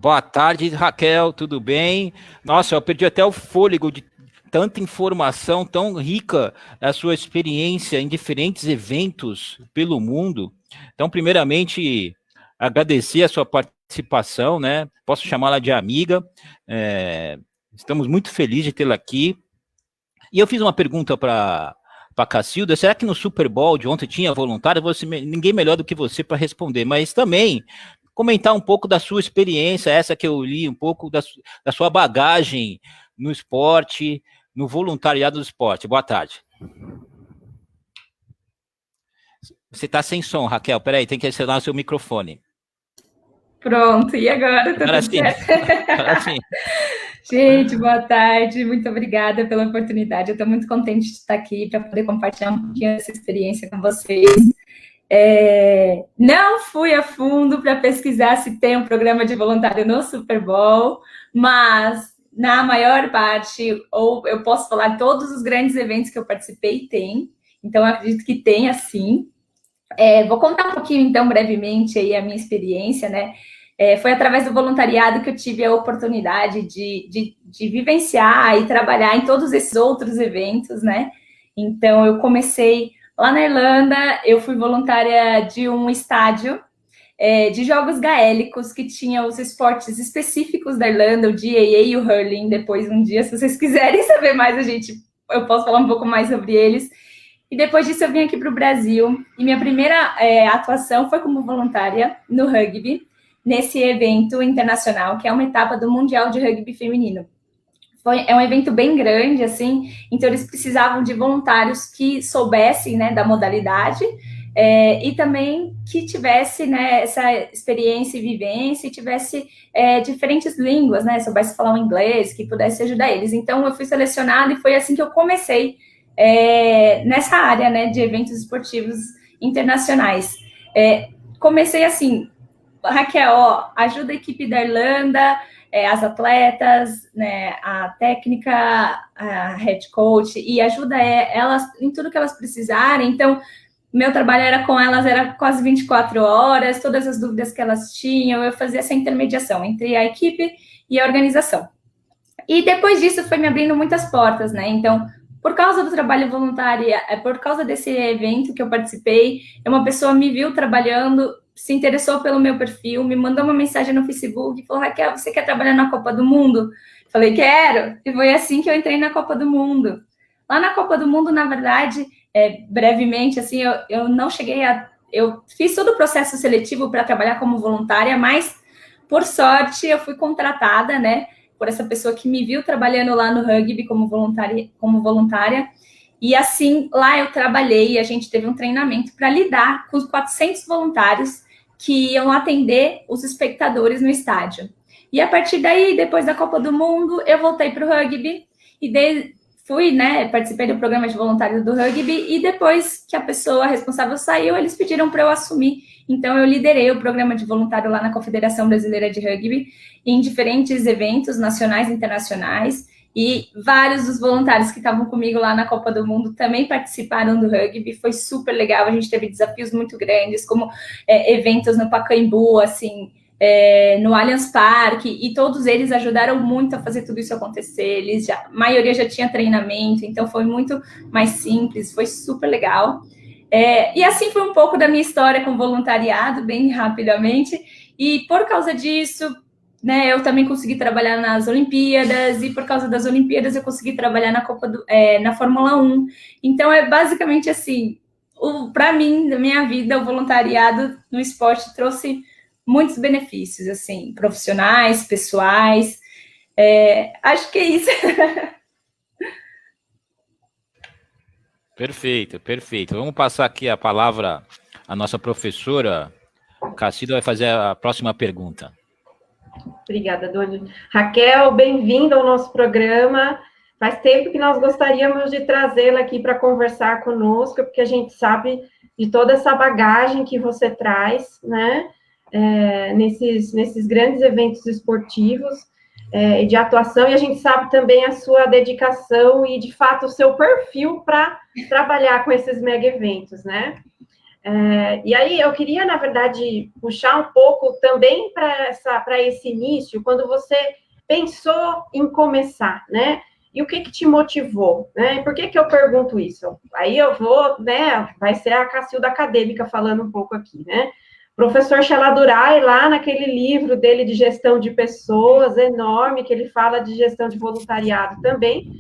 Boa tarde, Raquel, tudo bem? Nossa, eu perdi até o fôlego de tanta informação tão rica da sua experiência em diferentes eventos pelo mundo. Então, primeiramente, agradecer a sua participação, né? Posso chamá-la de amiga. É, estamos muito felizes de tê-la aqui. E eu fiz uma pergunta para Cacilda, será que no Super Bowl de ontem tinha voluntário? Ninguém melhor do que você para responder, mas também comentar um pouco da sua experiência, essa que eu li, um pouco da sua bagagem no esporte, no voluntariado do esporte. Boa tarde. Você está sem som, Raquel, peraí, tem que acionar o seu microfone. Pronto, e agora? Tá tudo certo? Agora sim. Gente, boa tarde, muito obrigada pela oportunidade. Eu estou muito contente de estar aqui para poder compartilhar um pouquinho dessa experiência com vocês. Não fui a fundo para pesquisar se tem um programa de voluntário no Super Bowl, mas na maior parte, ou eu posso falar, todos os grandes eventos que eu participei tem, então eu acredito que tenha sim. Vou contar um pouquinho, então, brevemente aí a minha experiência, né? Foi através do voluntariado que eu tive a oportunidade de vivenciar e trabalhar em todos esses outros eventos, né? Então, eu comecei lá na Irlanda, eu fui voluntária de um estádio de jogos gaélicos que tinha os esportes específicos da Irlanda, o GAA e o hurling. Depois, um dia, se vocês quiserem saber mais, eu posso falar um pouco mais sobre eles. E depois disso, eu vim aqui para o Brasil. E minha primeira atuação foi como voluntária no rugby, nesse evento internacional, que é uma etapa do Mundial de Rugby Feminino. É um evento bem grande, assim, então eles precisavam de voluntários que soubessem, né, da modalidade, e também que tivesse, né, essa experiência e vivência, e tivesse diferentes línguas, né, soubesse falar o inglês, que pudesse ajudar eles. Então, eu fui selecionada e foi assim que eu comecei nessa área, né, de eventos esportivos internacionais. Comecei assim, Raquel, ajuda a equipe da Irlanda, as atletas, né, a técnica, a head coach, e ajuda elas em tudo que elas precisarem. Então, meu trabalho era com elas, era quase 24 horas, todas as dúvidas que elas tinham, eu fazia essa intermediação entre a equipe e a organização. E depois disso foi me abrindo muitas portas, né? Então, por causa do trabalho voluntário, por causa desse evento que eu participei, uma pessoa me viu trabalhando, se interessou pelo meu perfil, me mandou uma mensagem no Facebook e falou: Raquel, você quer trabalhar na Copa do Mundo? Falei: quero! E foi assim que eu entrei na Copa do Mundo. Lá na Copa do Mundo, na verdade, brevemente, assim, eu não cheguei a... Eu fiz todo o processo seletivo para trabalhar como voluntária, mas, por sorte, eu fui contratada, né, por essa pessoa que me viu trabalhando lá no rugby como voluntária. E assim, lá eu trabalhei, a gente teve um treinamento para lidar com os 400 voluntários que iam atender os espectadores no estádio. E a partir daí, depois da Copa do Mundo, eu voltei para o rugby e fui, né, participei do programa de voluntários do rugby, e depois que a pessoa responsável saiu, eles pediram para eu assumir. Então, eu liderei o programa de voluntário lá na Confederação Brasileira de Rugby, em diferentes eventos nacionais e internacionais, e vários dos voluntários que estavam comigo lá na Copa do Mundo também participaram do rugby. Foi super legal, a gente teve desafios muito grandes, como eventos no Pacaembu, assim, no Allianz Parque, e todos eles ajudaram muito a fazer tudo isso acontecer. A maioria já tinha treinamento, então foi muito mais simples, foi super legal. E assim foi um pouco da minha história com voluntariado, bem rapidamente, e por causa disso, né, eu também consegui trabalhar nas Olimpíadas, e por causa das Olimpíadas eu consegui trabalhar na Fórmula 1. Então, basicamente assim, para mim, na minha vida, o voluntariado no esporte trouxe muitos benefícios, assim, profissionais, pessoais. Acho que é isso. Perfeito, perfeito. Vamos passar aqui a palavra à nossa professora. Cacilda vai fazer a próxima pergunta. Obrigada, Dona Raquel. Bem-vinda ao nosso programa. Faz tempo que nós gostaríamos de trazê-la aqui para conversar conosco, porque a gente sabe de toda essa bagagem que você traz, né, nesses grandes eventos esportivos de atuação, e a gente sabe também a sua dedicação e, de fato, o seu perfil para trabalhar com esses mega eventos, né? E aí eu queria, na verdade, puxar um pouco também para esse início, quando você pensou em começar, né? E o que te motivou, né? E por que eu pergunto isso? Aí eu vou, né? Vai ser a Cacilda acadêmica falando um pouco aqui, né? Professor Shaladurai, lá naquele livro dele de gestão de pessoas, enorme, que ele fala de gestão de voluntariado também,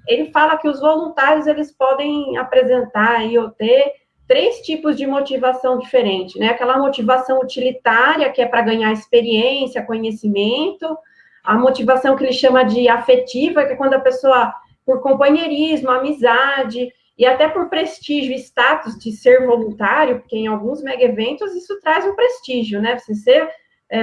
ele fala que os voluntários, eles podem apresentar aí, ou ter 3 tipos de motivação diferente, né? Aquela motivação utilitária, que é para ganhar experiência, conhecimento, a motivação que ele chama de afetiva, que é quando a pessoa, por companheirismo, amizade, e até por prestígio e status de ser voluntário, porque em alguns mega eventos isso traz um prestígio, né? Você ser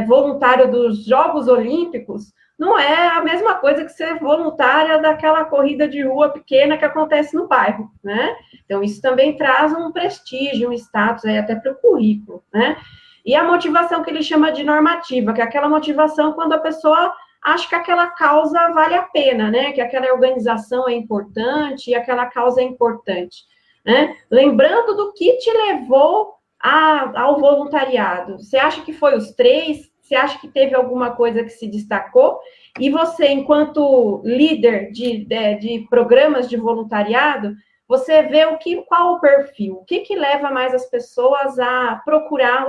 voluntário dos Jogos Olímpicos não é a mesma coisa que ser voluntária daquela corrida de rua pequena que acontece no bairro, né? Então, isso também traz um prestígio, um status aí até para o currículo, né? E a motivação que ele chama de normativa, que é aquela motivação quando a pessoa acha que aquela causa vale a pena, né? Que aquela organização é importante e aquela causa é importante, né? Lembrando do que te levou ao voluntariado. Você acha que foi os 3? Você acha que teve alguma coisa que se destacou? E você, enquanto líder de programas de voluntariado, você vê qual o perfil? O que leva mais as pessoas a procurar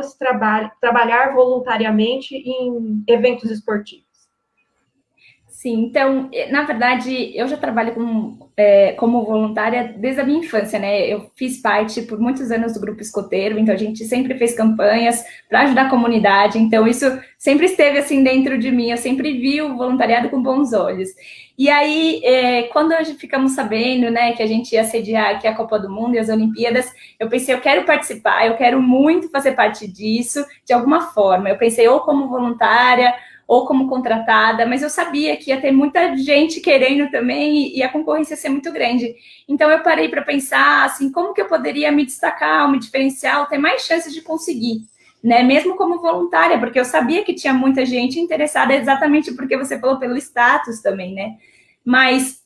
trabalhar voluntariamente em eventos esportivos? Sim, então, na verdade, eu já trabalho como voluntária desde a minha infância, né? Eu fiz parte por muitos anos do grupo escoteiro, então a gente sempre fez campanhas para ajudar a comunidade, então isso sempre esteve assim dentro de mim, eu sempre vi o voluntariado com bons olhos. E aí, quando ficamos sabendo, né, que a gente ia sediar aqui a Copa do Mundo e as Olimpíadas, eu pensei, eu quero participar, eu quero muito fazer parte disso, de alguma forma. Eu pensei ou como voluntária, ou como contratada, mas eu sabia que ia ter muita gente querendo também e a concorrência ia ser muito grande. Então, eu parei para pensar, assim, como que eu poderia me destacar, me diferenciar, ter mais chances de conseguir, né? Mesmo como voluntária, porque eu sabia que tinha muita gente interessada, exatamente porque você falou pelo status também, né? Mas,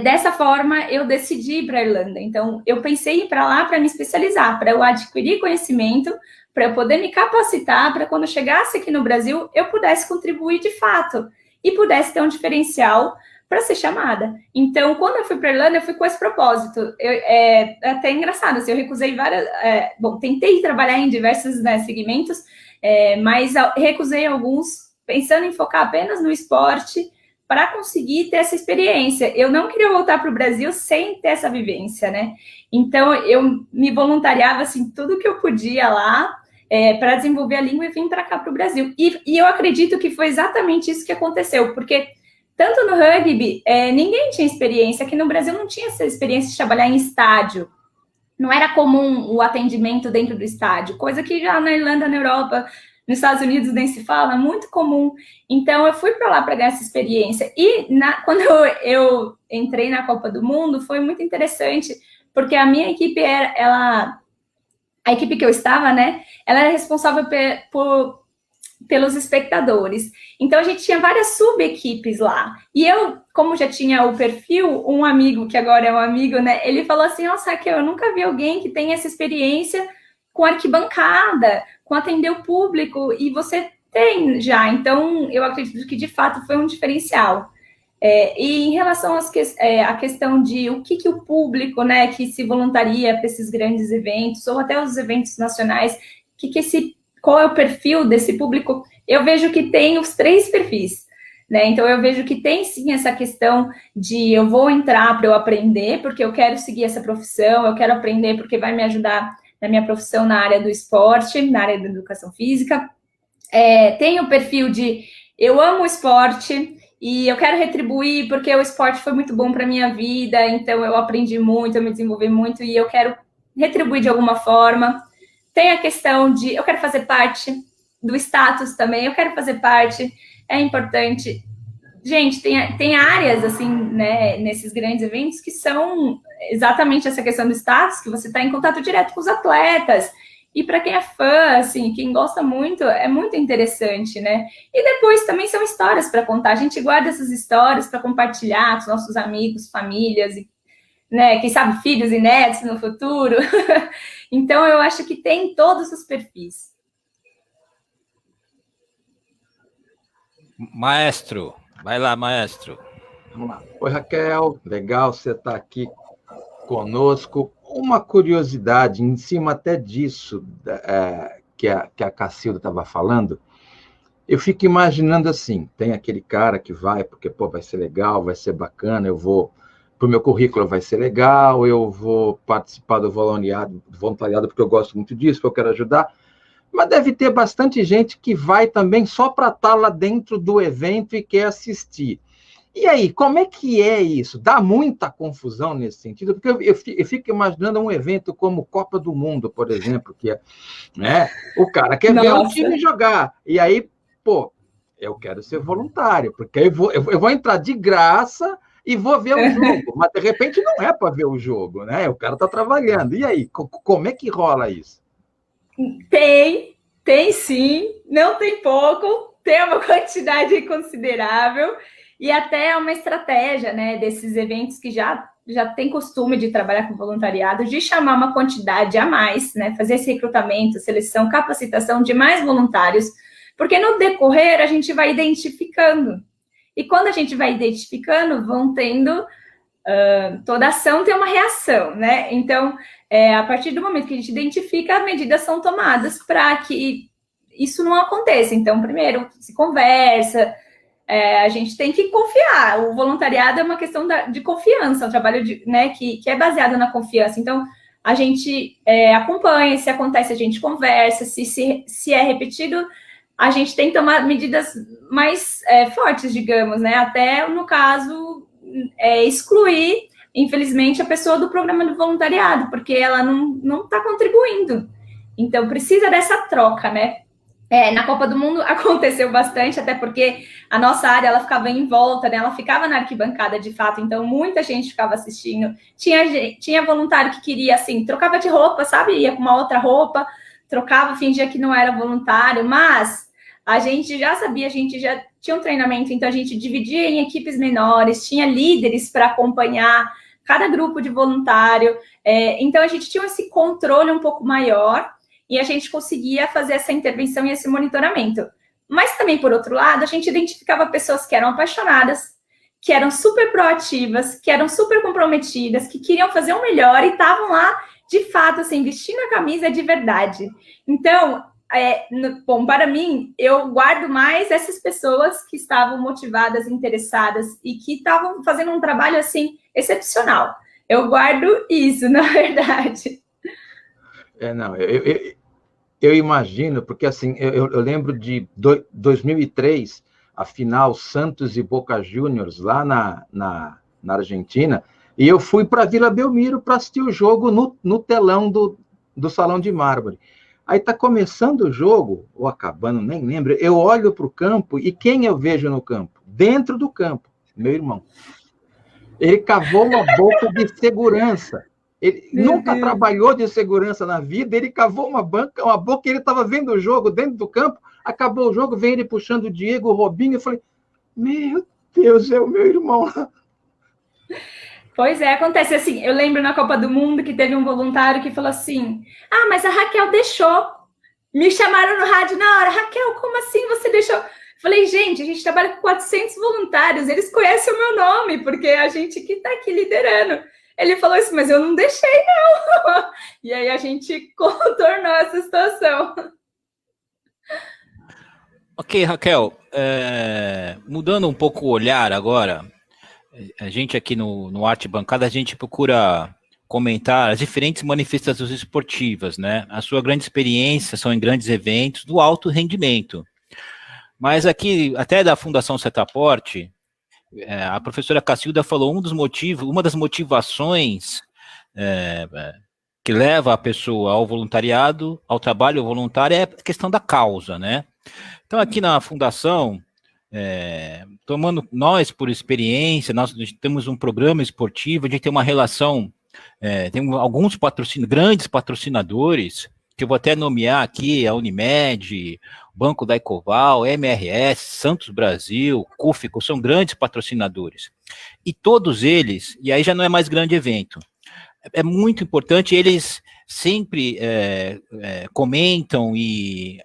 dessa forma, eu decidi ir para a Irlanda. Então, eu pensei em ir para lá para me especializar, para eu adquirir conhecimento, para eu poder me capacitar, para quando eu chegasse aqui no Brasil, eu pudesse contribuir de fato e pudesse ter um diferencial para ser chamada. Então, quando eu fui para a Irlanda, eu fui com esse propósito. É até engraçado, assim, eu recusei várias... tentei trabalhar em diversos, né, segmentos, mas recusei alguns, pensando em focar apenas no esporte, para conseguir ter essa experiência. Eu não queria voltar para o Brasil sem ter essa vivência, né? Então, eu me voluntariava, assim, tudo que eu podia lá, para desenvolver a língua e vim para cá, para o Brasil. E eu acredito que foi exatamente isso que aconteceu, porque tanto no rugby, ninguém tinha experiência, aqui no Brasil não tinha essa experiência de trabalhar em estádio. Não era comum o atendimento dentro do estádio, coisa que já na Irlanda, na Europa, nos Estados Unidos nem se fala, muito comum. Então, eu fui para lá para ganhar essa experiência. E quando eu entrei na Copa do Mundo, foi muito interessante, porque a minha equipe a equipe que eu estava, né, ela era responsável pelos espectadores. Então, a gente tinha várias sub-equipes lá. E eu, como já tinha o perfil, um amigo, que agora é um amigo, né, ele falou assim, nossa, Raquel, eu nunca vi alguém que tenha essa experiência com arquibancada, com atender o público, e você tem já. Então, eu acredito que, de fato, foi um diferencial. E em relação à questão de o que o público, né, que se voluntaria para esses grandes eventos, ou até os eventos nacionais, qual é o perfil desse público, eu vejo que tem os 3 perfis, né? Então, eu vejo que tem, sim, essa questão de eu vou entrar para eu aprender, porque eu quero seguir essa profissão, eu quero aprender porque vai me ajudar na minha profissão na área do esporte, na área da educação física. Tem o perfil de eu amo o esporte e eu quero retribuir porque o esporte foi muito bom para a minha vida, então eu aprendi muito, eu me desenvolvi muito e eu quero retribuir de alguma forma. Tem a questão de eu quero fazer parte do status também, eu quero fazer parte, é importante. Gente, tem áreas, assim, né, nesses grandes eventos que são exatamente essa questão do status, que você está em contato direto com os atletas. E para quem é fã, assim, quem gosta muito, é muito interessante, né? E depois também são histórias para contar. A gente guarda essas histórias para compartilhar com os nossos amigos, famílias, né, quem sabe filhos e netos no futuro. Então, eu acho que tem todos os perfis. Maestro, vai lá, maestro. Vamos lá. Oi, Raquel, legal você estar aqui conosco. Uma curiosidade, em cima até disso que a Cacilda estava falando, eu fico imaginando assim, tem aquele cara que vai, porque pô, vai ser legal, vai ser bacana, eu vou, para o meu currículo vai ser legal, eu vou participar do voluntariado porque eu gosto muito disso, porque eu quero ajudar, mas deve ter bastante gente que vai também só para estar lá dentro do evento e quer assistir. E aí, como é que é isso? Dá muita confusão nesse sentido? Porque eu fico imaginando um evento como Copa do Mundo, por exemplo, que é, né, o cara quer ver o time jogar. E aí, pô, eu quero ser voluntário, porque eu vou entrar de graça e vou ver o jogo. Mas, de repente, não é para ver o jogo, né? O cara está trabalhando. E aí, como é que rola isso? Tem sim, não tem pouco, tem uma quantidade considerável. E até é uma estratégia, né, desses eventos que já tem costume de trabalhar com voluntariado, de chamar uma quantidade a mais, né, fazer esse recrutamento, seleção, capacitação de mais voluntários, porque no decorrer a gente vai identificando. E quando a gente vai identificando, vão tendo, toda ação tem uma reação, né? Então, a partir do momento que a gente identifica, medidas são tomadas para que isso não aconteça. Então, primeiro, se conversa, a gente tem que confiar. O voluntariado é uma questão de confiança, um trabalho né, que é baseado na confiança. Então, a gente acompanha, se acontece, a gente conversa, se é repetido, a gente tem que tomar medidas mais fortes, digamos, né? Até, no caso, excluir, infelizmente, a pessoa do programa de voluntariado, porque ela não está contribuindo. Então, precisa dessa troca, né? Na Copa do Mundo aconteceu bastante, até porque a nossa área, ela ficava em volta, né? Ela ficava na arquibancada, de fato, então muita gente ficava assistindo. Tinha voluntário que queria, assim, trocava de roupa, sabe? Ia com uma outra roupa, trocava, fingia que não era voluntário, mas a gente já sabia, a gente já tinha um treinamento, então a gente dividia em equipes menores, tinha líderes para acompanhar cada grupo de voluntário, então a gente tinha esse controle um pouco maior, e a gente conseguia fazer essa intervenção e esse monitoramento. Mas também, por outro lado, a gente identificava pessoas que eram apaixonadas, que eram super proativas, que eram super comprometidas, que queriam fazer o melhor e estavam lá, de fato, assim, vestindo a camisa de verdade. Então, bom, para mim, eu guardo mais essas pessoas que estavam motivadas, interessadas e que estavam fazendo um trabalho, assim, excepcional. Eu guardo isso, na verdade. Não, eu imagino, porque assim, eu lembro de 2003, a final Santos e Boca Juniors, lá na Argentina, e eu fui para Vila Belmiro para assistir o jogo no telão do Salão de Mármore. Aí está começando o jogo, ou acabando, nem lembro, eu olho para o campo, e quem eu vejo no campo? Dentro do campo, meu irmão. Ele cavou uma boca de segurança. Ele nunca trabalhou de segurança na vida, ele cavou uma boca, ele estava vendo o jogo dentro do campo, acabou o jogo, vem ele puxando o Diego, o Robinho, eu falei, meu Deus, é o meu irmão lá. Pois acontece assim, eu lembro na Copa do Mundo que teve um voluntário que falou assim, mas a Raquel deixou, me chamaram no rádio na hora, Raquel, como assim você deixou? Falei, gente, a gente trabalha com 400 voluntários, eles conhecem o meu nome, porque é a gente que está aqui liderando. Ele falou isso, mas eu não deixei, não. E aí a gente contornou essa situação. Ok, Raquel, mudando um pouco o olhar agora, a gente aqui no Arte Bancada, a gente procura comentar as diferentes manifestações esportivas, né? A sua grande experiência são em grandes eventos do alto rendimento. Mas aqui, até da Fundação Setaporte, a professora Cacilda falou uma das motivações que leva a pessoa ao voluntariado, ao trabalho voluntário, é a questão da causa, né? Então, aqui na Fundação, tomando nós por experiência, nós temos um programa esportivo, a gente tem uma relação, tem alguns grandes patrocinadores, que eu vou até nomear aqui, a Unimed, Banco da Ecoval, MRS, Santos Brasil, CUFICO, são grandes patrocinadores. E todos eles, e aí já não é mais grande evento, é muito importante, eles sempre comentam e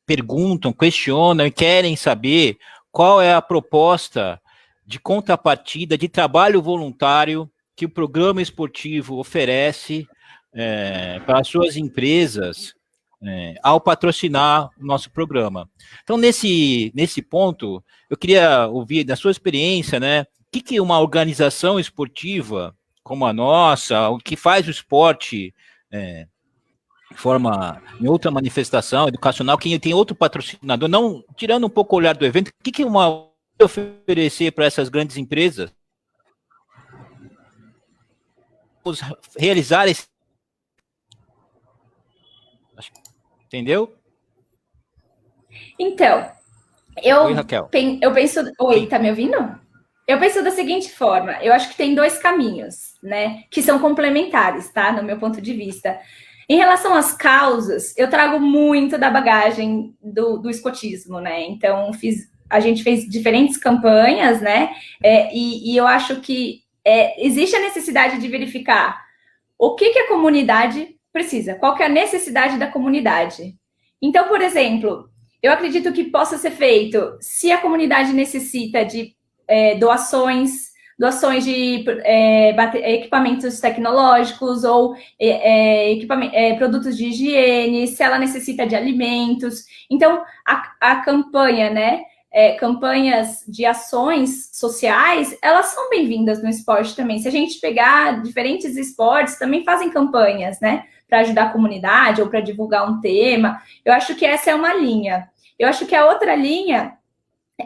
perguntam, questionam e querem saber qual é a proposta de contrapartida, de trabalho voluntário que o programa esportivo oferece para as suas empresas ao patrocinar o nosso programa. Então, nesse ponto, eu queria ouvir da sua experiência, né, o que uma organização esportiva como a nossa, o que faz o esporte em outra manifestação educacional, quem tem outro patrocinador, não tirando um pouco o olhar do evento, o que uma oferecer para essas grandes empresas realizar esse... Entendeu? Então, Oi, Raquel. Eu penso... Oi, tá me ouvindo? Eu penso da seguinte forma, eu acho que tem dois caminhos, né, que são complementares, tá, no meu ponto de vista. Em relação às causas, eu trago muito da bagagem do escotismo, né, então a gente fez diferentes campanhas, né, e eu acho que existe a necessidade de verificar o que a comunidade precisa, qual que é a necessidade da comunidade. Então, por exemplo, eu acredito que possa ser feito, se a comunidade necessita de doações de equipamentos tecnológicos ou produtos de higiene, se ela necessita de alimentos. Então, a campanha, né, campanhas de ações sociais, elas são bem-vindas no esporte também. Se a gente pegar diferentes esportes, também fazem campanhas, né, para ajudar a comunidade ou para divulgar um tema. Eu acho que essa é uma linha. Eu acho que a outra linha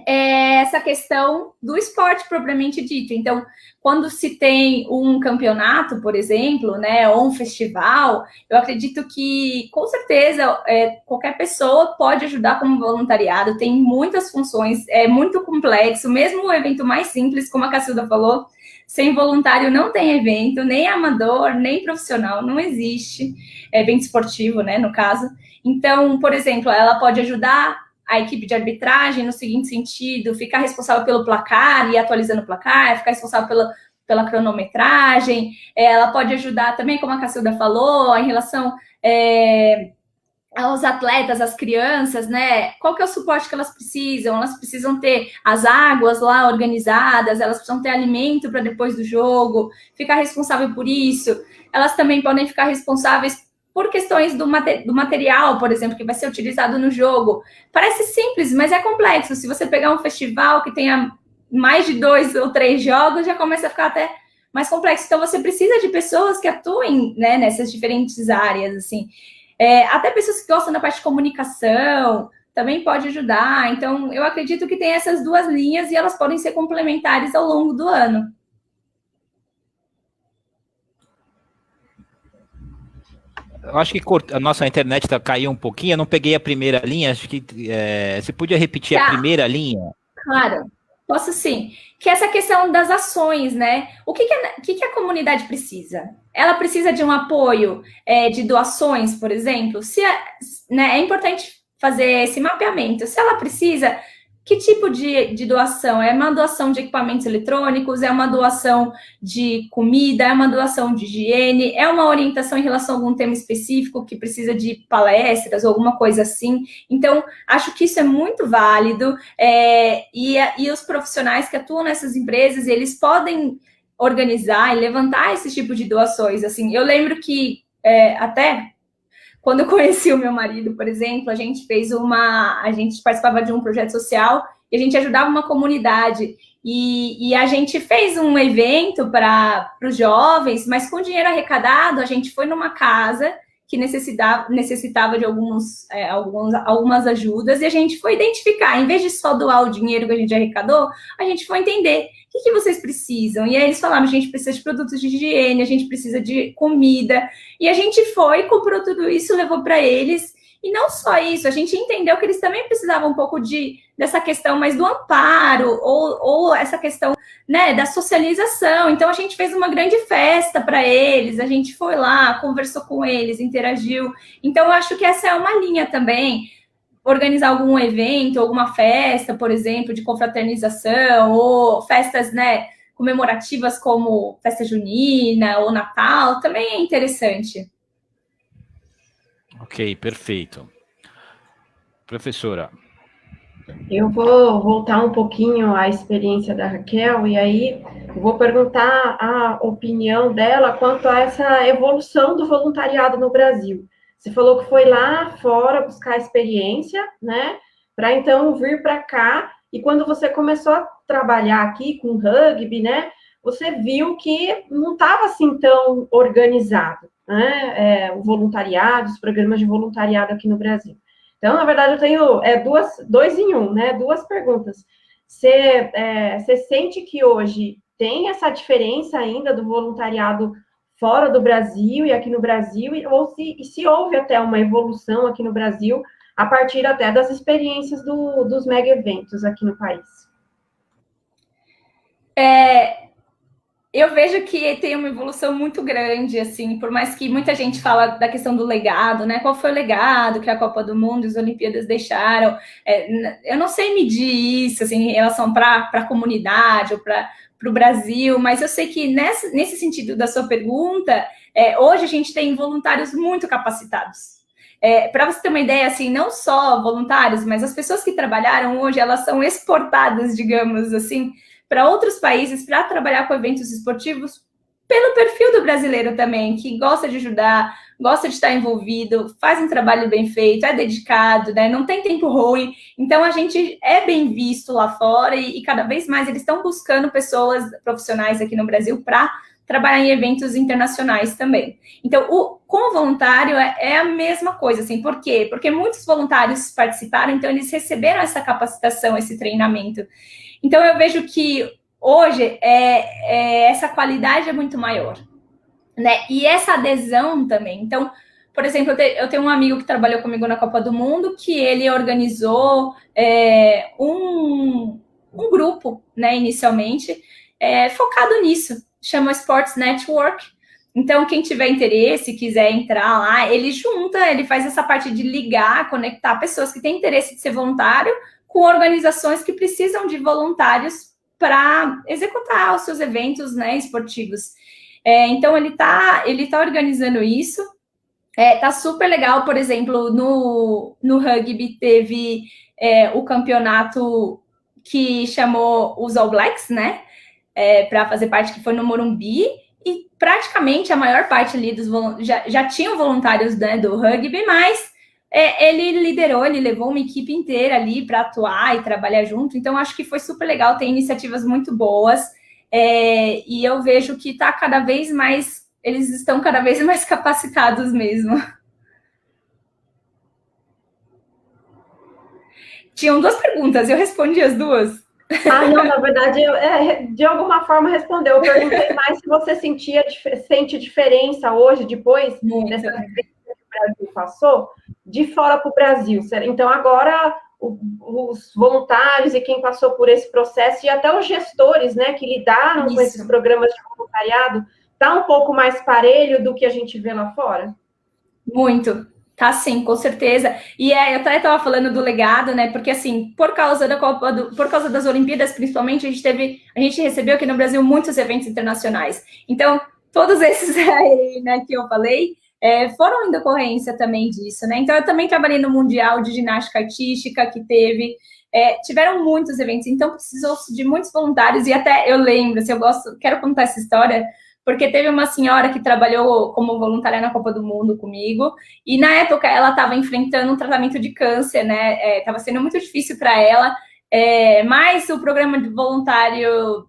é essa questão do esporte propriamente dito. Então, quando se tem um campeonato, por exemplo, né, ou um festival, eu acredito que, com certeza, qualquer pessoa pode ajudar como voluntariado, tem muitas funções, é muito complexo, mesmo o evento mais simples, como a Cacilda falou, sem voluntário não tem evento, nem amador, nem profissional, não existe evento esportivo, né, no caso. Então, por exemplo, ela pode ajudar a equipe de arbitragem no seguinte sentido, ficar responsável pelo placar e atualizando o placar, ficar responsável pela cronometragem, ela pode ajudar também, como a Cacilda falou, em relação aos atletas, às crianças, né? Qual que é o suporte que elas precisam? Elas precisam ter as águas lá organizadas, elas precisam ter alimento para depois do jogo, ficar responsável por isso. Elas também podem ficar responsáveis por questões do material, por exemplo, que vai ser utilizado no jogo. Parece simples, mas é complexo. Se você pegar um festival que tenha mais de 2 ou 3 jogos, já começa a ficar até mais complexo. Então, você precisa de pessoas que atuem, né, nessas diferentes áreas, assim. Até pessoas que gostam da parte de comunicação, também pode ajudar. Então, eu acredito que tem essas duas linhas e elas podem ser complementares ao longo do ano. Eu acho que a nossa internet caiu um pouquinho, eu não peguei a primeira linha, acho que você podia repetir a primeira linha? Claro, posso sim. Que é essa questão das ações, né? O que a comunidade precisa? Ela precisa de um apoio de doações, por exemplo? É importante fazer esse mapeamento. Se ela precisa, que tipo de doação? É uma doação de equipamentos eletrônicos? É uma doação de comida? É uma doação de higiene? É uma orientação em relação a algum tema específico que precisa de palestras ou alguma coisa assim? Então, acho que isso é muito válido e os profissionais que atuam nessas empresas, eles podem organizar e levantar esse tipo de doações. Assim, eu lembro que até... Quando eu conheci o meu marido, por exemplo, a gente participava de um projeto social e a gente ajudava uma comunidade. E a gente fez um evento para os jovens, mas com dinheiro arrecadado, a gente foi numa casa que necessitava de algumas ajudas e a gente foi identificar, em vez de só doar o dinheiro que a gente arrecadou, a gente foi entender o que vocês precisam. E aí eles falaram, a gente precisa de produtos de higiene, a gente precisa de comida. E a gente foi, comprou tudo isso, levou para eles. E não só isso, a gente entendeu que eles também precisavam um pouco dessa questão mais do amparo, ou essa questão, né, da socialização. Então, a gente fez uma grande festa para eles, a gente foi lá, conversou com eles, interagiu. Então, eu acho que essa é uma linha também. organizar algum evento, alguma festa, por exemplo, de confraternização, ou festas, né, comemorativas como festa junina ou Natal, também é interessante. Ok, perfeito. Professora. Eu vou voltar um pouquinho à experiência da Raquel e aí vou perguntar a opinião dela quanto a essa evolução do voluntariado no Brasil. Você falou que foi lá fora buscar experiência, né, para então vir para cá, e quando você começou a trabalhar aqui com rugby, né, você viu que não estava assim tão organizado, né, o voluntariado, os programas de voluntariado aqui no Brasil. Então, na verdade, eu tenho dois em um, né? Duas perguntas. Você sente que hoje tem essa diferença ainda do voluntariado fora do Brasil e aqui no Brasil, ou se houve até uma evolução aqui no Brasil, a partir até das experiências dos mega eventos aqui no país? Eu vejo que tem uma evolução muito grande, assim, por mais que muita gente fala da questão do legado, né? Qual foi o legado que a Copa do Mundo e as Olimpíadas deixaram? Eu não sei medir isso, assim, em relação para a comunidade ou para o Brasil, mas eu sei que nesse sentido da sua pergunta, hoje a gente tem voluntários muito capacitados. Para você ter uma ideia, assim, não só voluntários, mas as pessoas que trabalharam hoje, elas são exportadas, digamos assim, para outros países, para trabalhar com eventos esportivos, pelo perfil do brasileiro também, que gosta de ajudar, gosta de estar envolvido, faz um trabalho bem feito, é dedicado, né? Não tem tempo ruim. Então, a gente é bem visto lá fora e cada vez mais eles estão buscando pessoas profissionais aqui no Brasil para trabalhar em eventos internacionais também. Então, com o voluntário é a mesma coisa, assim, por quê? Porque muitos voluntários participaram, então eles receberam essa capacitação, esse treinamento. Então, eu vejo que hoje essa qualidade é muito maior, né? E essa adesão também. Então, por exemplo, eu tenho um amigo que trabalhou comigo na Copa do Mundo, que ele organizou um grupo, né, inicialmente, focado nisso, chama Sports Network. Então, quem tiver interesse, quiser entrar lá, ele faz essa parte de ligar, conectar pessoas que têm interesse de ser voluntário com organizações que precisam de voluntários para executar os seus eventos, né, esportivos. Então, ele tá organizando isso. Tá super legal, por exemplo, no rugby teve o campeonato que chamou os All Blacks, né, para fazer parte, que foi no Morumbi, e praticamente a maior parte ali dos já tinham voluntários, né, do rugby, mas ele liderou, ele levou uma equipe inteira ali para atuar e trabalhar junto. Então, acho que foi super legal, tem iniciativas muito boas, e eu vejo que eles estão cada vez mais capacitados mesmo. Tinham duas perguntas, eu respondi as duas. Não, na verdade, de alguma forma respondeu. Eu perguntei mais se você sente diferença hoje, depois dessa vivência que o Brasil passou, de fora para o Brasil. Então, agora, os voluntários e quem passou por esse processo, e até os gestores, né, que lidaram com esses programas de voluntariado, está um pouco mais parelho do que a gente vê lá fora? Muito. Tá, sim, com certeza. E eu até estava falando do legado, né? Porque, assim, por causa das Olimpíadas, principalmente, a gente recebeu aqui no Brasil muitos eventos internacionais. Então, todos esses aí, né, que eu falei, foram em decorrência também disso, né? Então, eu também trabalhei no Mundial de Ginástica Artística, que tiveram muitos eventos, então precisou de muitos voluntários, e até eu lembro, quero contar essa história, porque teve uma senhora que trabalhou como voluntária na Copa do Mundo comigo, e na época ela estava enfrentando um tratamento de câncer, né? Estava sendo muito difícil para ela, mas o programa de voluntário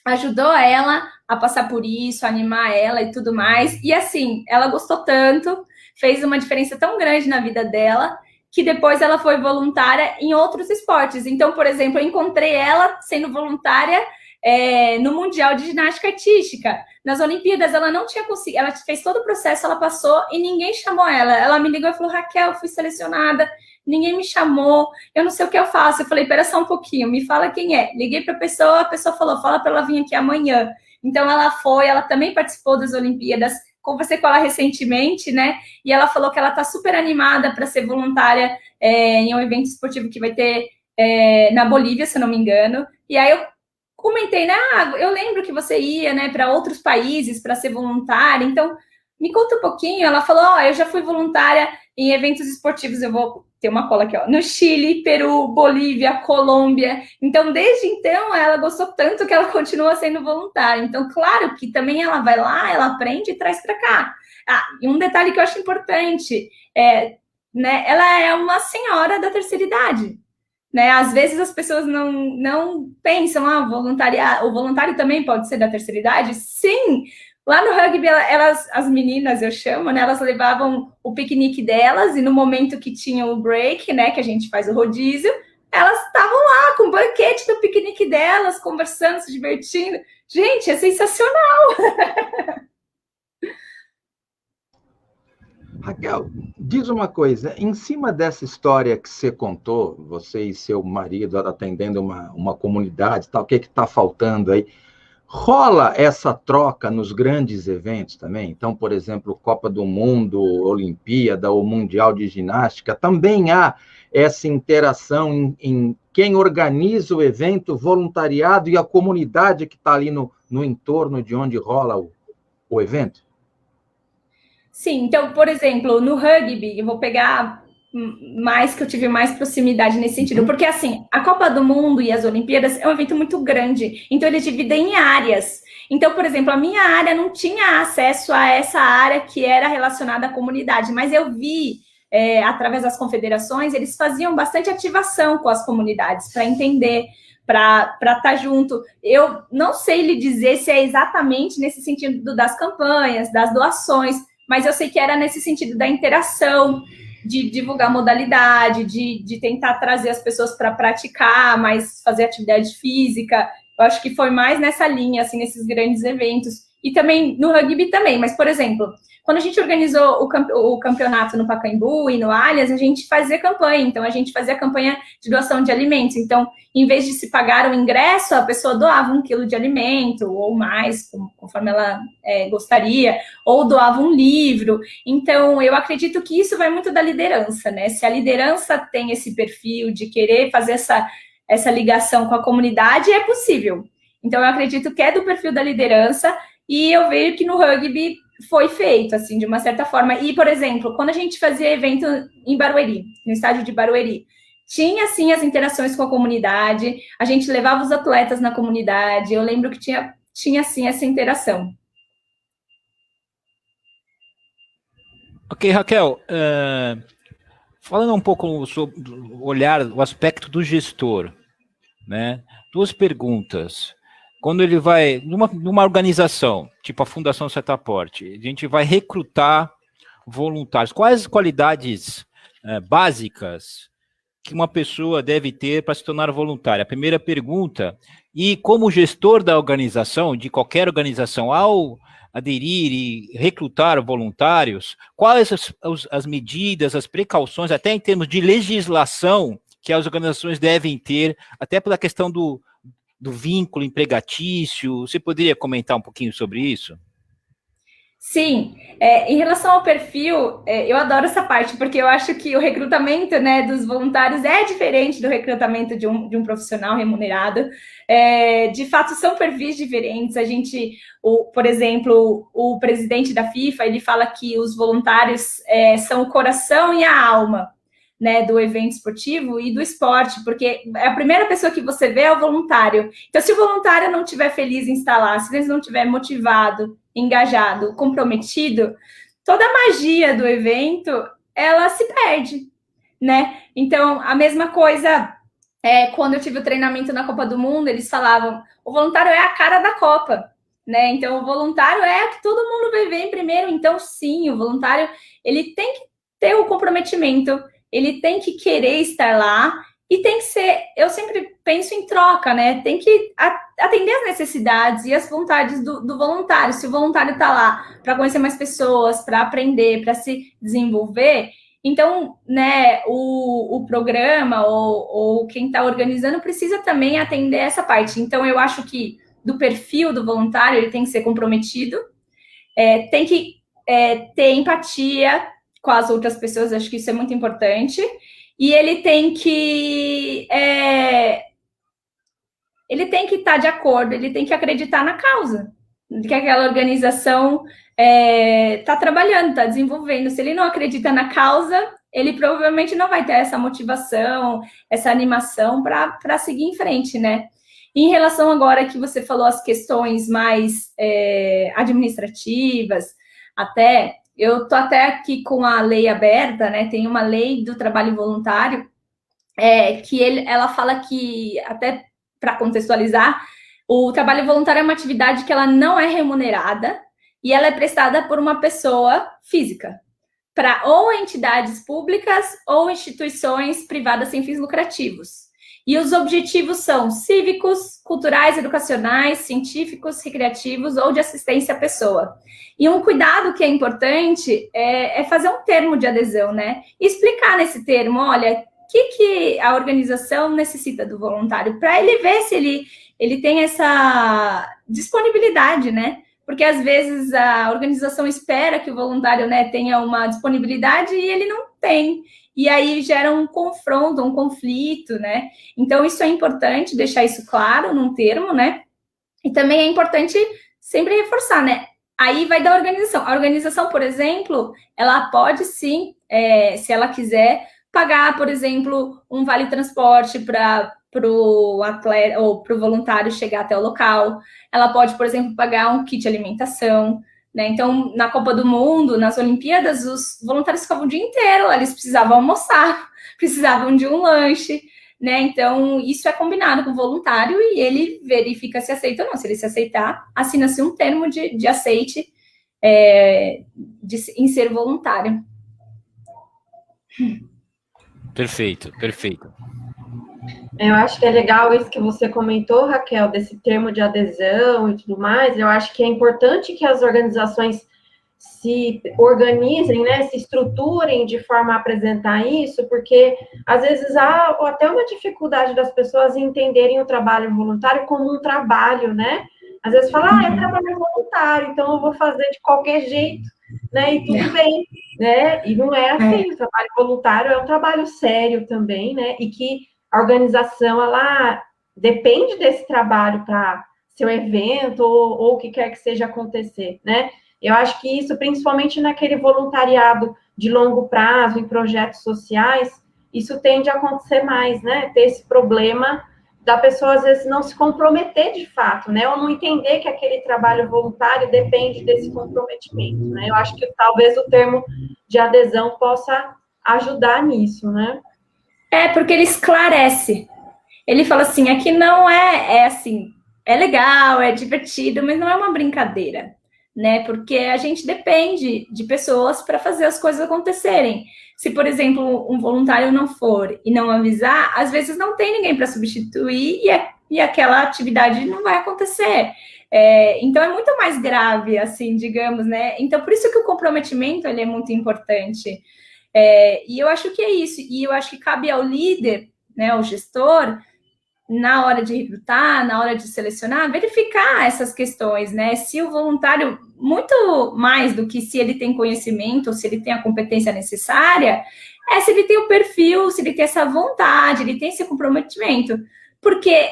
ajudou ela a passar por isso, a animar ela e tudo mais. E assim, ela gostou tanto, fez uma diferença tão grande na vida dela, que depois ela foi voluntária em outros esportes. Então, por exemplo, eu encontrei ela sendo voluntária no Mundial de Ginástica Artística. Nas Olimpíadas, ela não tinha conseguido, ela fez todo o processo, ela passou e ninguém chamou ela. Ela me ligou e falou: Raquel, eu fui selecionada, ninguém me chamou, eu não sei o que eu faço. Eu falei: pera só um pouquinho, me fala quem é. Liguei para a pessoa falou: fala para ela vir aqui amanhã. Então, ela também participou das Olimpíadas, conversei com ela recentemente, né? E ela falou que ela está super animada para ser voluntária em um evento esportivo que vai ter na Bolívia, se eu não me engano. E aí eu comentei, né? Eu lembro que você ia, né, para outros países para ser voluntária. Então, me conta um pouquinho. Ela falou, eu já fui voluntária em eventos esportivos. Eu vou ter uma cola aqui, no Chile, Peru, Bolívia, Colômbia. Então, desde então, ela gostou tanto que ela continua sendo voluntária. Então, claro que também ela vai lá, ela aprende e traz para cá. E um detalhe que eu acho importante né, ela é uma senhora da terceira idade. Né? Às vezes as pessoas não pensam, o voluntário também pode ser da terceira idade. Sim, lá no rugby, as meninas, eu chamo, né, elas levavam o piquenique delas, e no momento que tinha o break, né, que a gente faz o rodízio, elas estavam lá com o banquete do piquenique delas, conversando, se divertindo. Gente, é sensacional! Raquel, diz uma coisa, em cima dessa história que você contou, você e seu marido atendendo uma comunidade, tal, o que está faltando aí? Rola essa troca nos grandes eventos também? Então, por exemplo, Copa do Mundo, Olimpíada ou Mundial de Ginástica, também há essa interação em quem organiza o evento, voluntariado e a comunidade que está ali no entorno de onde rola o evento? Sim, então, por exemplo, no rugby, eu vou pegar mais, que eu tive mais proximidade nesse sentido, porque assim, a Copa do Mundo e as Olimpíadas é um evento muito grande, então eles dividem em áreas. Então, por exemplo, a minha área não tinha acesso a essa área que era relacionada à comunidade, mas eu vi, através das confederações, eles faziam bastante ativação com as comunidades para entender, para estar junto. Eu não sei lhe dizer se é exatamente nesse sentido das campanhas, das doações, mas eu sei que era nesse sentido da interação, de divulgar modalidade, de tentar trazer as pessoas para praticar, mas fazer atividade física. Eu acho que foi mais nessa linha, assim, nesses grandes eventos. E também no rugby também, mas, por exemplo, quando a gente organizou o campeonato no Pacaembu e no Allianz, a gente fazia campanha. Então, a gente fazia campanha de doação de alimentos. Então, em vez de se pagar o ingresso, a pessoa doava 1 quilo de alimento, ou mais, conforme ela gostaria, ou doava um livro. Então, eu acredito que isso vai muito da liderança, né? Se a liderança tem esse perfil de querer fazer essa ligação com a comunidade, é possível. Então, eu acredito que é do perfil da liderança, e eu vejo que no rugby foi feito, assim, de uma certa forma. E, por exemplo, quando a gente fazia evento em Barueri, no estádio de Barueri, tinha, sim, as interações com a comunidade, a gente levava os atletas na comunidade, eu lembro que tinha sim, essa interação. Ok, Raquel, falando um pouco sobre o aspecto do gestor, né? 2 perguntas. Quando ele vai, numa organização, tipo a Fundação Setaporte, a gente vai recrutar voluntários. Quais qualidades básicas que uma pessoa deve ter para se tornar voluntária? A primeira pergunta. E como gestor da organização, de qualquer organização, ao aderir e recrutar voluntários, quais as medidas, as precauções, até em termos de legislação, que as organizações devem ter, até pela questão do vínculo empregatício? Você poderia comentar um pouquinho sobre isso? Sim, em relação ao perfil, eu adoro essa parte, porque eu acho que o recrutamento, né, dos voluntários é diferente do recrutamento de um profissional remunerado. De fato, são perfis diferentes. Por exemplo, o presidente da FIFA, ele fala que os voluntários são o coração e a alma, né, do evento esportivo e do esporte, porque a primeira pessoa que você vê é o voluntário. Então, se o voluntário não estiver feliz em estar lá, se ele não estiver motivado, engajado, comprometido, toda a magia do evento, ela se perde, né? Então, a mesma coisa, quando eu tive o treinamento na Copa do Mundo, eles falavam, o voluntário é a cara da Copa, né? Então, o voluntário é o que todo mundo vai ver em primeiro. Então, sim, o voluntário, ele tem que ter o comprometimento, ele tem que querer estar lá e tem que ser, eu sempre penso em troca, né? Tem que atender as necessidades e as vontades do voluntário. Se o voluntário está lá para conhecer mais pessoas, para aprender, para se desenvolver, então, né, o programa ou quem está organizando precisa também atender essa parte. Então, eu acho que do perfil do voluntário, ele tem que ser comprometido, tem que ter empatia com as outras pessoas, acho que isso é muito importante, e ele tem que estar de acordo, ele tem que acreditar na causa, que aquela organização está trabalhando, está desenvolvendo. Se ele não acredita na causa, ele provavelmente não vai ter essa motivação, essa animação para seguir em frente, né? Em relação agora que você falou as questões mais administrativas, eu estou até aqui com a lei aberta, né? Tem uma lei do trabalho voluntário, que ela fala que, até para contextualizar, o trabalho voluntário é uma atividade que ela não é remunerada e ela é prestada por uma pessoa física, para ou entidades públicas ou instituições privadas sem fins lucrativos. E os objetivos são cívicos, culturais, educacionais, científicos, recreativos ou de assistência à pessoa. E um cuidado que é importante é fazer um termo de adesão, né? E explicar nesse termo, olha, o que a organização necessita do voluntário, para ele ver se ele tem essa disponibilidade, né? Porque às vezes a organização espera que o voluntário, né, tenha uma disponibilidade e ele não tem. E aí gera um confronto, um conflito, né? Então, isso é importante, deixar isso claro num termo, né? E também é importante sempre reforçar, né? Aí vai da organização. A organização, por exemplo, ela pode sim, se ela quiser, pagar, por exemplo, um vale-transporte para o atleta ou para o voluntário chegar até o local. Ela pode, por exemplo, pagar um kit de alimentação, né? Então, na Copa do Mundo, nas Olimpíadas, os voluntários ficavam o dia inteiro, eles precisavam almoçar, precisavam de um lanche, né? Então, isso é combinado com o voluntário e ele verifica se aceita ou não. Se ele se aceitar, assina-se um termo de aceite em ser voluntário. Perfeito, perfeito. Eu acho que é legal isso que você comentou, Raquel, desse termo de adesão e tudo mais. Eu acho que é importante que as organizações se organizem, né, se estruturem de forma a apresentar isso, porque às vezes há até uma dificuldade das pessoas entenderem o trabalho voluntário como um trabalho, né? Às vezes fala, é trabalho voluntário, então eu vou fazer de qualquer jeito, né? E tudo bem, né? E não é assim, o trabalho voluntário é um trabalho sério também, né? E que a organização, ela depende desse trabalho para seu evento ou o que quer que seja acontecer, né? Eu acho que isso, principalmente naquele voluntariado de longo prazo, em projetos sociais, isso tende a acontecer mais, né? Ter esse problema da pessoa, às vezes, não se comprometer de fato, né? Ou não entender que aquele trabalho voluntário depende desse comprometimento, né? Eu acho que talvez o termo de adesão possa ajudar nisso, né? Porque ele esclarece. Ele fala assim, aqui não é assim, é legal, é divertido, mas não é uma brincadeira, né? Porque a gente depende de pessoas para fazer as coisas acontecerem. Se, por exemplo, um voluntário não for e não avisar, às vezes não tem ninguém para substituir e aquela atividade não vai acontecer. Então, é muito mais grave, assim, digamos, né? Então, por isso que o comprometimento, ele é muito importante. E eu acho que é isso. E eu acho que cabe ao líder, né, ao gestor, na hora de recrutar, na hora de selecionar, verificar essas questões, né? Se o voluntário, muito mais do que se ele tem conhecimento, ou se ele tem a competência necessária, se ele tem o perfil, se ele tem essa vontade, ele tem esse comprometimento. Porque,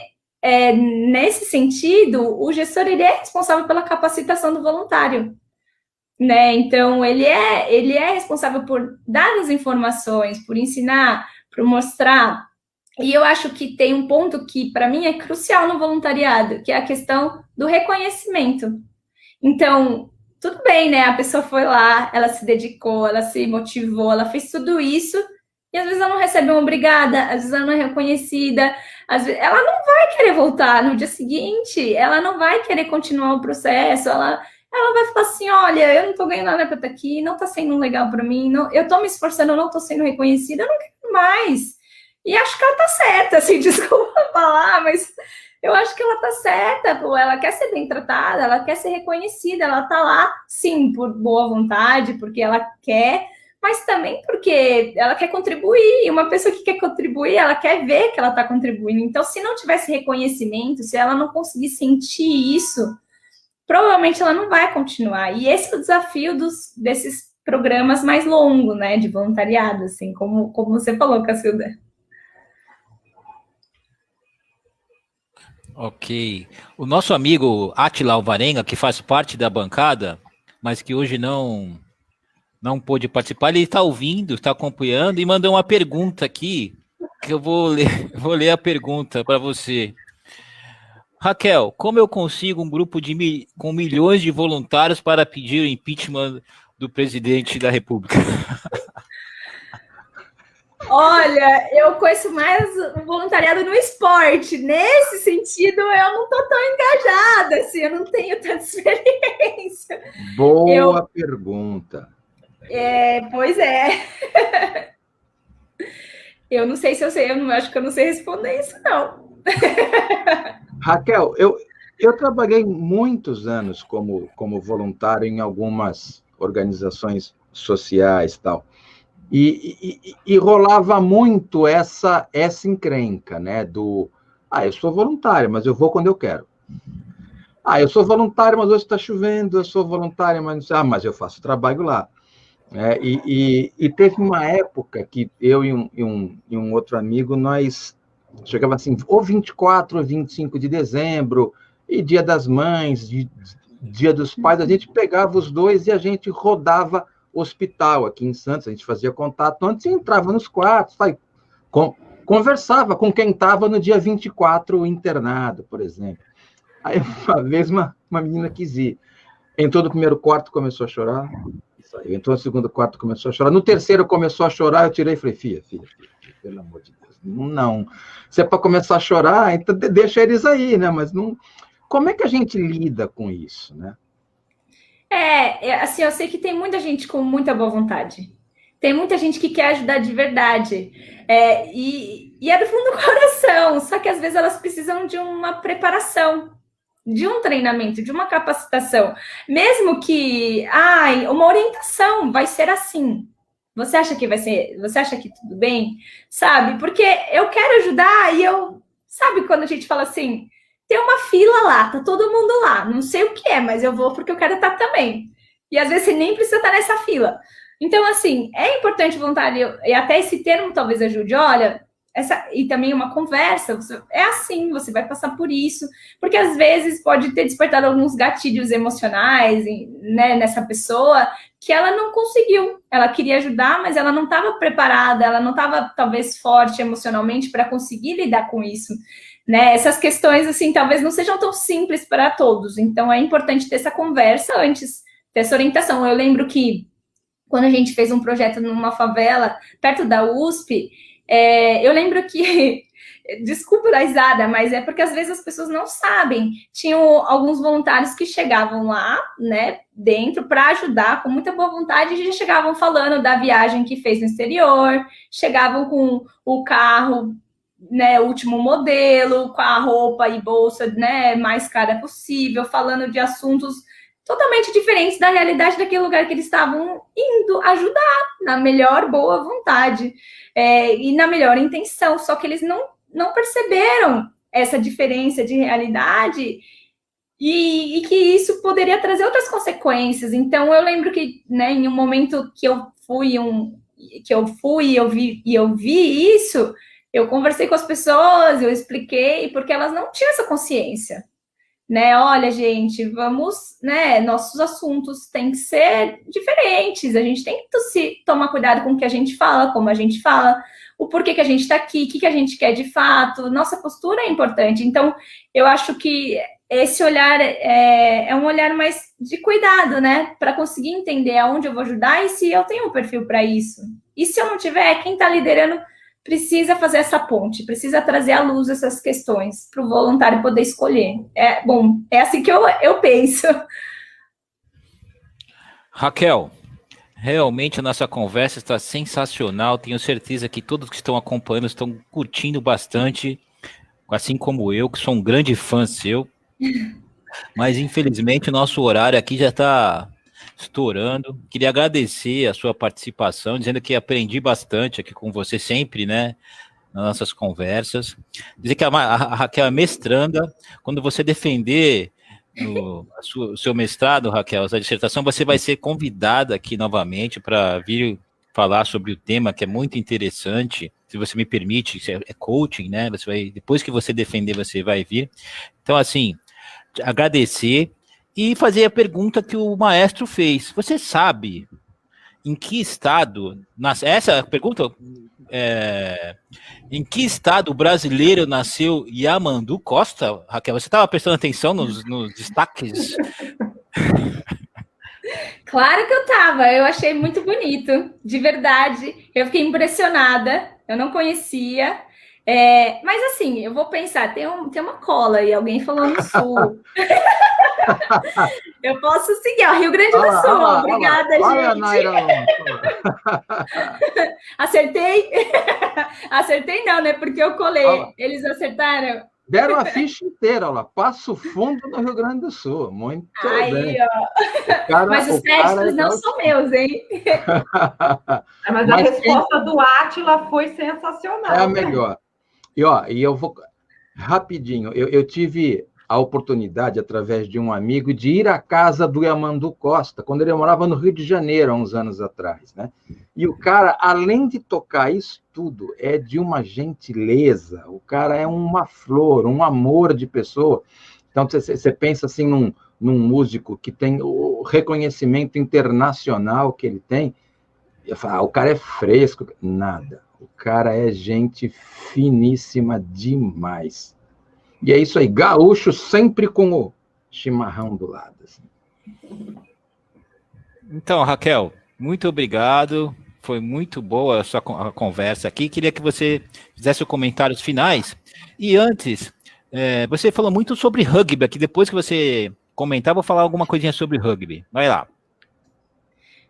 nesse sentido, o gestor, ele é responsável pela capacitação do voluntário, né? Então, ele é responsável por dar as informações, por ensinar, por mostrar. E eu acho que tem um ponto que, para mim, é crucial no voluntariado, que é a questão do reconhecimento. Então, tudo bem, né? A pessoa foi lá, ela se dedicou, ela se motivou, ela fez tudo isso, e às vezes ela não recebe uma obrigada, às vezes ela não é reconhecida, às vezes ela não vai querer voltar no dia seguinte, ela não vai querer continuar o processo, ela vai falar assim, olha, eu não tô ganhando nada para estar aqui, não tá sendo legal para mim, não, eu tô me esforçando, eu não tô sendo reconhecida, eu não quero mais. E acho que ela tá certa, assim, desculpa falar, mas eu acho que ela tá certa, pô, ela quer ser bem tratada, ela quer ser reconhecida, ela tá lá, sim, por boa vontade, porque ela quer, mas também porque ela quer contribuir, e uma pessoa que quer contribuir, ela quer ver que ela tá contribuindo. Então, se não tivesse reconhecimento, se ela não conseguir sentir isso, provavelmente ela não vai continuar. E esse é o desafio desses programas mais longos, né, de voluntariado, assim, como você falou, Cacilda. Ok. O nosso amigo Átila Alvarenga, que faz parte da bancada, mas que hoje não pôde participar, ele está ouvindo, está acompanhando e mandou uma pergunta aqui, que eu vou ler a pergunta para você. Raquel, como eu consigo um grupo com milhões de voluntários para pedir o impeachment do presidente da República? Olha, eu conheço mais o voluntariado no esporte. Nesse sentido, eu não estou tão engajada, assim, eu não tenho tanta experiência. Boa pergunta. Pois é. Eu não sei se eu sei, acho que eu não sei responder isso, não. Raquel, eu trabalhei muitos anos como voluntário em algumas organizações sociais e tal. E rolava muito essa encrenca, né? Eu sou voluntário, mas eu vou quando eu quero. Eu sou voluntário, mas hoje está chovendo, eu sou voluntário, mas não sei, mas eu faço trabalho lá. E teve uma época que eu e um outro amigo, nós chegava assim, ou 24 ou 25 de dezembro, e Dia das Mães, Dia dos Pais, a gente pegava os dois e a gente rodava hospital aqui em Santos, a gente fazia contato antes e entrava nos quartos, conversava com quem estava no dia 24 internado, por exemplo. Aí uma vez uma menina quis ir, entrou no primeiro quarto, começou a chorar, saiu. Entrou no segundo quarto, começou a chorar, no terceiro começou a chorar, eu tirei e falei, filha, pelo amor de Deus, não, se é para começar a chorar, então deixa eles aí, né, mas não, como é que a gente lida com isso, né? Assim, eu sei que tem muita gente com muita boa vontade. Tem muita gente que quer ajudar de verdade. E é do fundo do coração. Só que às vezes elas precisam de uma preparação, de um treinamento, de uma capacitação. Mesmo que, uma orientação vai ser assim. Você acha que vai ser? Você acha que tudo bem? Sabe? Porque eu quero ajudar e sabe quando a gente fala assim, tem uma fila lá, tá todo mundo lá, não sei o que é, mas eu vou porque eu quero estar também. E às vezes você nem precisa estar nessa fila. Então, assim, é importante voluntário, e até esse termo talvez ajude, olha, e também uma conversa, é assim, você vai passar por isso, porque às vezes pode ter despertado alguns gatilhos emocionais, né, nessa pessoa, que ela não conseguiu, ela queria ajudar, mas ela não estava preparada, ela não estava talvez forte emocionalmente para conseguir lidar com isso. Né, essas questões, assim, talvez não sejam tão simples para todos. Então, é importante ter essa conversa antes, ter essa orientação. Eu lembro que, quando a gente fez um projeto numa favela, perto da USP, eu lembro que, desculpa da risada, mas é porque às vezes as pessoas não sabem. Tinham alguns voluntários que chegavam lá, né, dentro, para ajudar, com muita boa vontade, e já chegavam falando da viagem que fez no exterior, chegavam com o carro, né, último modelo, com a roupa e bolsa, né, mais cara possível, falando de assuntos totalmente diferentes da realidade daquele lugar que eles estavam indo ajudar, na melhor boa vontade, e na melhor intenção, só que eles não perceberam essa diferença de realidade e que isso poderia trazer outras consequências. Então, eu lembro que, né, em um momento que eu fui e eu vi isso, eu conversei com as pessoas, eu expliquei, porque elas não tinham essa consciência, né? Olha, gente, vamos, né? Nossos assuntos têm que ser diferentes, a gente tem que tomar cuidado com o que a gente fala, como a gente fala, o porquê que a gente está aqui, o que a gente quer de fato, nossa postura é importante. Então, eu acho que esse olhar é um olhar mais de cuidado, né? Para conseguir entender aonde eu vou ajudar e se eu tenho um perfil para isso. E se eu não tiver, quem está liderando precisa fazer essa ponte, precisa trazer à luz essas questões para o voluntário poder escolher. É assim que eu penso. Raquel, realmente a nossa conversa está sensacional. Tenho certeza que todos que estão acompanhando estão curtindo bastante, assim como eu, que sou um grande fã seu. Mas, infelizmente, o nosso horário aqui já está estourando. Queria agradecer a sua participação, dizendo que aprendi bastante aqui com você sempre, né, nas nossas conversas. Dizer que a Raquel é mestranda. Quando você defender o seu mestrado, Raquel, a sua dissertação, você vai ser convidada aqui novamente para vir falar sobre o tema, que é muito interessante, se você me permite, é coaching, né? Depois que você defender, você vai vir. Então, assim, agradecer e fazer a pergunta que o maestro fez. Você sabe em que estado, essa pergunta, em que estado brasileiro nasceu Yamandu Costa, Raquel? Você estava prestando atenção nos destaques? Claro que eu estava, eu achei muito bonito, de verdade, eu fiquei impressionada, eu não conhecia, mas assim, eu vou pensar, tem uma cola aí, alguém falou no sul. Eu posso seguir, ó, Rio Grande do Sul, obrigada, gente. Olha, Naira. Acertei? Acertei não, né, porque eu colei, eles acertaram. Deram a ficha inteira, olha lá. Passo Fundo no Rio Grande do Sul. Muito bem. Ó. Mas os créditos não são meus, hein? Mas a resposta do Átila foi sensacional. É a melhor. E eu vou... Rapidinho. Eu tive a oportunidade, através de um amigo, de ir à casa do Yamandu Costa, quando ele morava no Rio de Janeiro, há uns anos atrás, né? E o cara, além de tocar isso tudo, é de uma gentileza, o cara é uma flor, um amor de pessoa. Então, você pensa assim num músico que tem o reconhecimento internacional que ele tem, e fala, o cara é fresco. Nada. O cara é gente finíssima demais. E é isso aí, gaúcho sempre com o chimarrão do lado. Assim. Então, Raquel, muito obrigado. Foi muito boa a sua conversa aqui. Queria que você fizesse os comentários finais. E antes, você falou muito sobre rugby aqui. Depois que você comentar, vou falar alguma coisinha sobre rugby. Vai lá.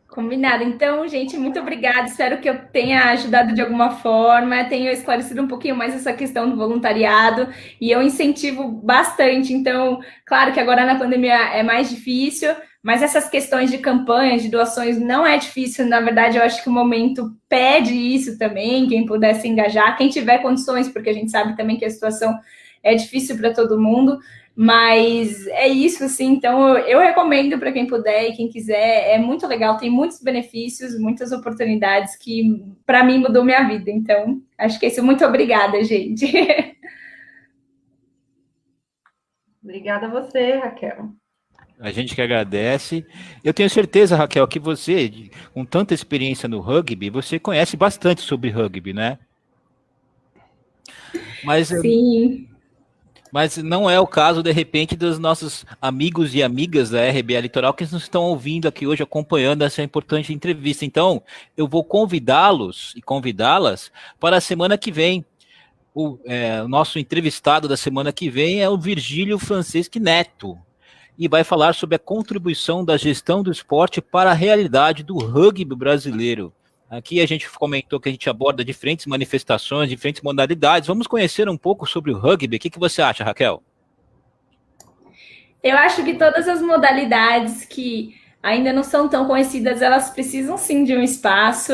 Combinado. Então, gente, muito obrigada. Espero que eu tenha ajudado de alguma forma, tenha esclarecido um pouquinho mais essa questão do voluntariado, e eu incentivo bastante. Então, claro que agora na pandemia é mais difícil, mas essas questões de campanhas, de doações, não é difícil. Na verdade, eu acho que o momento pede isso também, quem puder se engajar, quem tiver condições, porque a gente sabe também que a situação é difícil para todo mundo. Mas é isso, assim, então eu recomendo para quem puder e quem quiser, é muito legal, tem muitos benefícios, muitas oportunidades que, para mim, mudou minha vida. Então, acho que é isso. Muito obrigada, gente. Obrigada a você, Raquel. A gente que agradece. Eu tenho certeza, Raquel, que você, com tanta experiência no rugby, você conhece bastante sobre rugby, né? Sim. Mas não é o caso, de repente, dos nossos amigos e amigas da RBA Litoral que nos estão ouvindo aqui hoje, acompanhando essa importante entrevista. Então, eu vou convidá-los e convidá-las para a semana que vem. O nosso entrevistado da semana que vem é o Virgílio Franceschi Neto, e vai falar sobre a contribuição da gestão do esporte para a realidade do rugby brasileiro. Aqui a gente comentou que a gente aborda diferentes manifestações, diferentes modalidades. Vamos conhecer um pouco sobre o rugby. O que você acha, Raquel? Eu acho que todas as modalidades que ainda não são tão conhecidas, elas precisam sim de um espaço.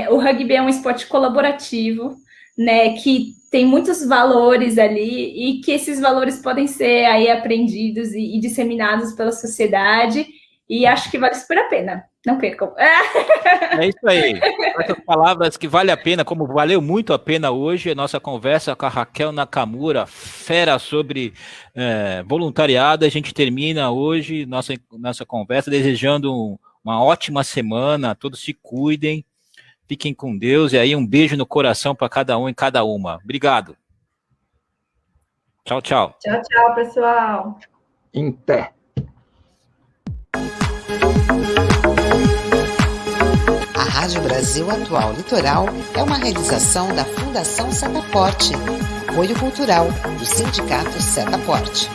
O rugby é um esporte colaborativo, né, que tem muitos valores ali e que esses valores podem ser aí aprendidos e disseminados pela sociedade. E acho que vale super a pena. Não percam. É isso aí. Essas palavras que vale a pena, como valeu muito a pena hoje, a nossa conversa com a Raquel Nakamura, fera sobre voluntariado. A gente termina hoje nossa conversa desejando uma ótima semana. Todos se cuidem, fiquem com Deus. E aí um beijo no coração para cada um e cada uma. Obrigado. Tchau, tchau. Tchau, tchau, pessoal. Em pé. A Rádio Brasil Atual Litoral é uma realização da Fundação Setaporte, apoio cultural do Sindicato Setaporte.